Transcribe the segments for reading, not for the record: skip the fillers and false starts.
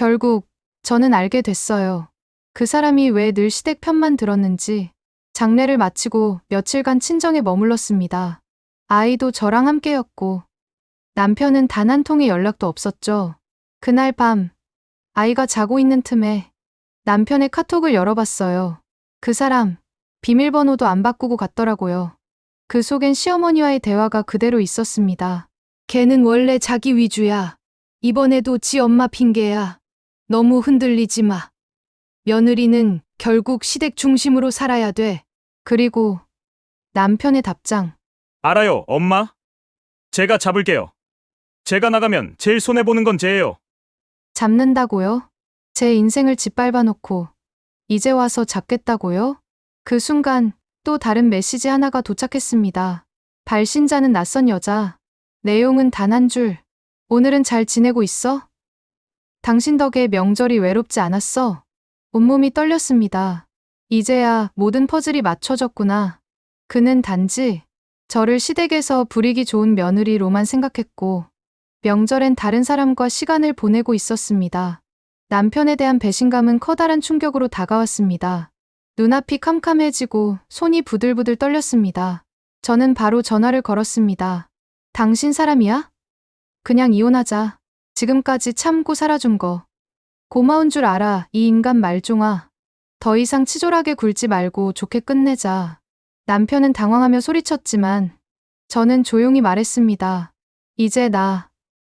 결국 저는 알게 됐어요. 그 사람이 왜 늘 시댁 편만 들었는지. 장례를 마치고 며칠간 친정에 머물렀습니다. 아이도 저랑 함께였고 남편은 단 한 통의 연락도 없었죠. 그날 밤 아이가 자고 있는 틈에 남편의 카톡을 열어봤어요. 그 사람 비밀번호도 안 바꾸고 갔더라고요. 그 속엔 시어머니와의 대화가 그대로 있었습니다. 걔는 원래 자기 위주야. 이번에도 지 엄마 핑계야. 너무 흔들리지 마. 며느리는 결국 시댁 중심으로 살아야 돼. 그리고 남편의 답장. 알아요, 엄마. 제가 잡을게요. 제가 나가면 제일 손해보는 건 쟤예요. 잡는다고요? 제 인생을 짓밟아 놓고 이제 와서 잡겠다고요? 그 순간 또 다른 메시지 하나가 도착했습니다. 발신자는 낯선 여자. 내용은 단 한 줄. 오늘은 잘 지내고 있어? 당신 덕에 명절이 외롭지 않았어? 온몸이 떨렸습니다. 이제야 모든 퍼즐이 맞춰졌구나. 그는 단지 저를 시댁에서 부리기 좋은 며느리로만 생각했고 명절엔 다른 사람과 시간을 보내고 있었습니다. 남편에 대한 배신감은 커다란 충격으로 다가왔습니다. 눈앞이 캄캄해지고 손이 부들부들 떨렸습니다. 저는 바로 전화를 걸었습니다. 당신 사람이야? 그냥 이혼하자. 지금까지 참고 살아준 거. 고마운 줄 알아, 이 인간 말종아. 더 이상 치졸하게 굴지 말고 좋게 끝내자. 남편은 당황하며 소리쳤지만 저는 조용히 말했습니다. 이제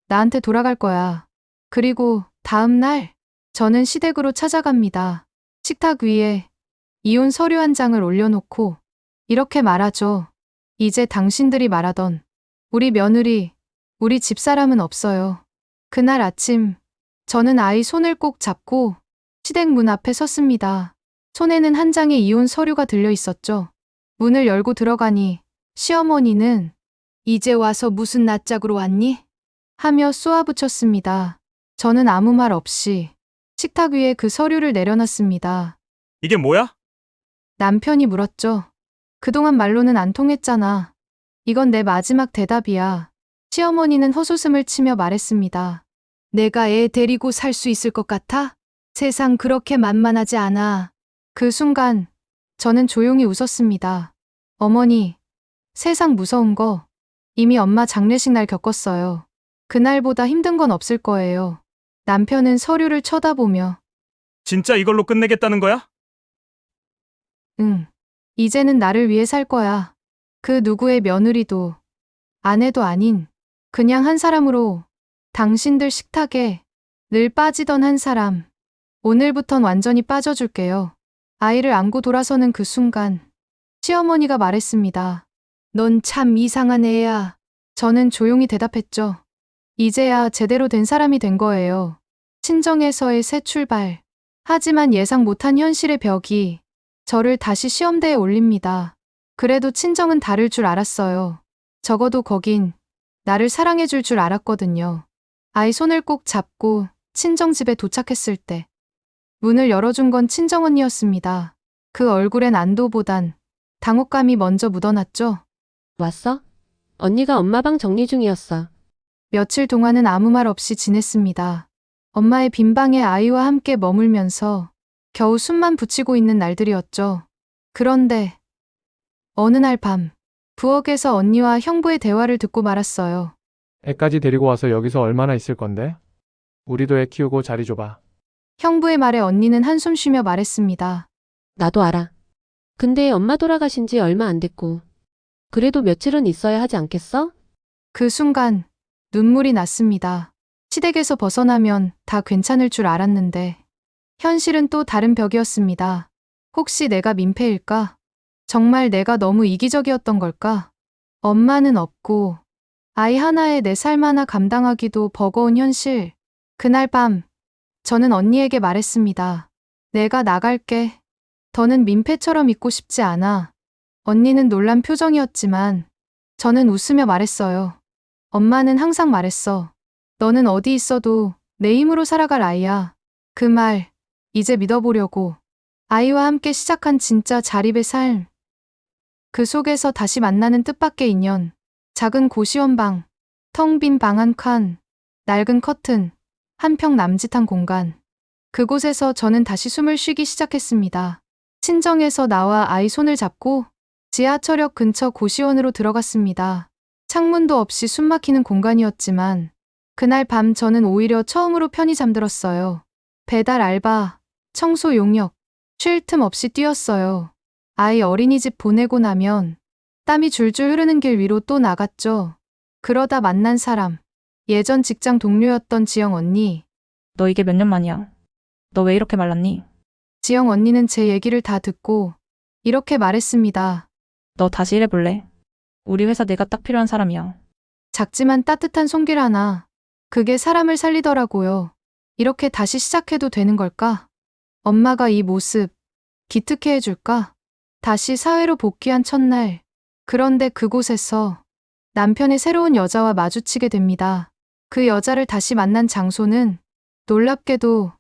나한테 돌아갈 거야. 그리고 다음 날 저는 시댁으로 찾아갑니다. 식탁 위에 이혼 서류 한 장을 올려놓고 이렇게 말하죠. 이제 당신들이 말하던 우리 며느리, 우리 집사람은 없어요. 그날 아침 저는 아이 손을 꼭 잡고 시댁 문 앞에 섰습니다. 손에는 한 장의 이혼 서류가 들려 있었죠. 문을 열고 들어가니 시어머니는 이제 와서 무슨 낯짝으로 왔니? 하며 쏘아붙였습니다. 저는 아무 말 없이 식탁 위에 그 서류를 내려놨습니다. 이게 뭐야? 남편이 물었죠. 그동안 말로는 안 통했잖아. 이건 내 마지막 대답이야. 시어머니는 헛웃음을 치며 말했습니다. 내가 애 데리고 살 수 있을 것 같아? 세상 그렇게 만만하지 않아. 그 순간 저는 조용히 웃었습니다. 어머니, 세상 무서운 거 이미 엄마 장례식 날 겪었어요. 그날보다 힘든 건 없을 거예요. 남편은 서류를 쳐다보며 진짜 이걸로 끝내겠다는 거야? 응, 이제는 나를 위해 살 거야. 그 누구의 며느리도 아내도 아닌 그냥 한 사람으로 당신들 식탁에 늘 빠지던 한 사람. 오늘부턴 완전히 빠져줄게요. 아이를 안고 돌아서는 그 순간 시어머니가 말했습니다. 넌 참 이상한 애야. 저는 조용히 대답했죠. 이제야 제대로 된 사람이 된 거예요. 친정에서의 새 출발. 하지만 예상 못한 현실의 벽이 저를 다시 시험대에 올립니다. 그래도 친정은 다를 줄 알았어요. 적어도 거긴 나를 사랑해줄 줄 알았거든요. 아이 손을 꼭 잡고 친정집에 도착했을 때 문을 열어준 건 친정언니였습니다. 그 얼굴엔 안도보단 당혹감이 먼저 묻어났죠. 왔어? 언니가 엄마 방 정리 중이었어. 며칠 동안은 아무 말 없이 지냈습니다. 엄마의 빈 방에 아이와 함께 머물면서 겨우 숨만 붙이고 있는 날들이었죠. 그런데 어느 날 밤 부엌에서 언니와 형부의 대화를 듣고 말았어요. 애까지 데리고 와서 여기서 얼마나 있을 건데? 우리도 애 키우고 자리 줘봐. 형부의 말에 언니는 한숨 쉬며 말했습니다. 나도 알아. 근데 엄마 돌아가신 지 얼마 안 됐고. 그래도 며칠은 있어야 하지 않겠어? 그 순간 눈물이 났습니다. 시댁에서 벗어나면 다 괜찮을 줄 알았는데 현실은 또 다른 벽이었습니다. 혹시 내가 민폐일까? 정말 내가 너무 이기적이었던 걸까? 엄마는 없고 아이 하나에 내 삶 하나 감당하기도 버거운 현실. 그날 밤 저는 언니에게 말했습니다. 내가 나갈게. 더는 민폐처럼 있고 싶지 않아. 언니는 놀란 표정이었지만 저는 웃으며 말했어요. 엄마는 항상 말했어. 너는 어디 있어도 내 힘으로 살아갈 아이야. 그 말 이제 믿어보려고. 아이와 함께 시작한 진짜 자립의 삶. 그 속에서 다시 만나는 뜻밖의 인연. 작은 고시원 방, 텅 빈 방 한 칸, 낡은 커튼, 한평 남짓한 공간. 그곳에서 저는 다시 숨을 쉬기 시작했습니다. 친정에서 나와 아이 손을 잡고 지하철역 근처 고시원으로 들어갔습니다. 창문도 없이 숨막히는 공간이었지만 그날 밤 저는 오히려 처음으로 편히 잠들었어요. 배달 알바, 청소 용역, 쉴 틈 없이 뛰었어요. 아이 어린이집 보내고 나면 땀이 줄줄 흐르는 길 위로 또 나갔죠. 그러다 만난 사람, 예전 직장 동료였던 지영 언니. 너 이게 몇 년 만이야? 너 왜 이렇게 말랐니? 지영 언니는 제 얘기를 다 듣고 이렇게 말했습니다. 너 다시 일해볼래? 우리 회사 내가 딱 필요한 사람이야. 작지만 따뜻한 손길 하나. 그게 사람을 살리더라고요. 이렇게 다시 시작해도 되는 걸까? 엄마가 이 모습 기특해 해줄까? 다시 사회로 복귀한 첫날. 그런데 그곳에서 남편의 새로운 여자와 마주치게 됩니다. 그 여자를 다시 만난 장소는 놀랍게도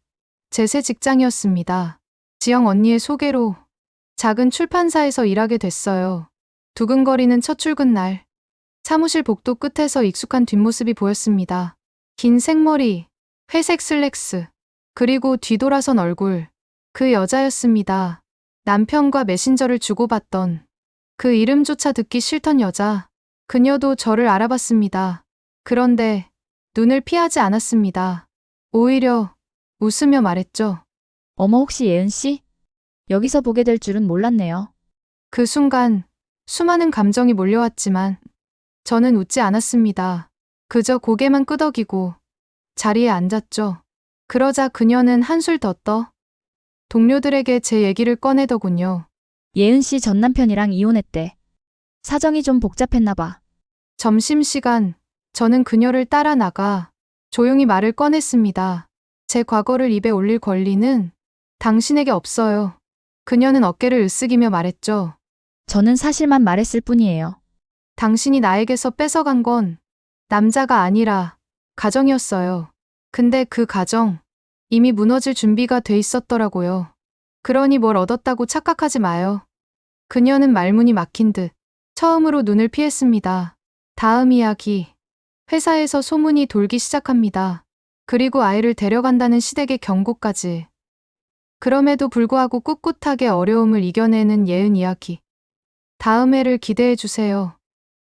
제 새 직장이었습니다. 지영 언니의 소개로 작은 출판사에서 일하게 됐어요. 두근거리는 첫 출근 날. 사무실 복도 끝에서 익숙한 뒷모습이 보였습니다. 긴 생머리, 회색 슬랙스, 그리고 뒤돌아선 얼굴. 그 여자였습니다. 남편과 메신저를 주고받던 그 이름조차 듣기 싫던 여자. 그녀도 저를 알아봤습니다. 그런데 눈을 피하지 않았습니다. 오히려 웃으며 말했죠. 어머, 혹시 예은 씨? 여기서 보게 될 줄은 몰랐네요. 그 순간 수많은 감정이 몰려왔지만 저는 웃지 않았습니다. 그저 고개만 끄덕이고 자리에 앉았죠. 그러자 그녀는 한술 더 떠 동료들에게 제 얘기를 꺼내더군요. 예은 씨 전 남편이랑 이혼했대. 사정이 좀 복잡했나 봐. 점심시간 저는 그녀를 따라 나가 조용히 말을 꺼냈습니다. 제 과거를 입에 올릴 권리는 당신에게 없어요. 그녀는 어깨를 으쓱이며 말했죠. 저는 사실만 말했을 뿐이에요. 당신이 나에게서 뺏어간 건 남자가 아니라 가정이었어요. 근데 그 가정 이미 무너질 준비가 돼 있었더라고요. 그러니 뭘 얻었다고 착각하지 마요. 그녀는 말문이 막힌 듯 처음으로 눈을 피했습니다. 다음 이야기. 회사에서 소문이 돌기 시작합니다. 그리고 아이를 데려간다는 시댁의 경고까지. 그럼에도 불구하고 꿋꿋하게 어려움을 이겨내는 예은 이야기. 다음 회를 기대해 주세요.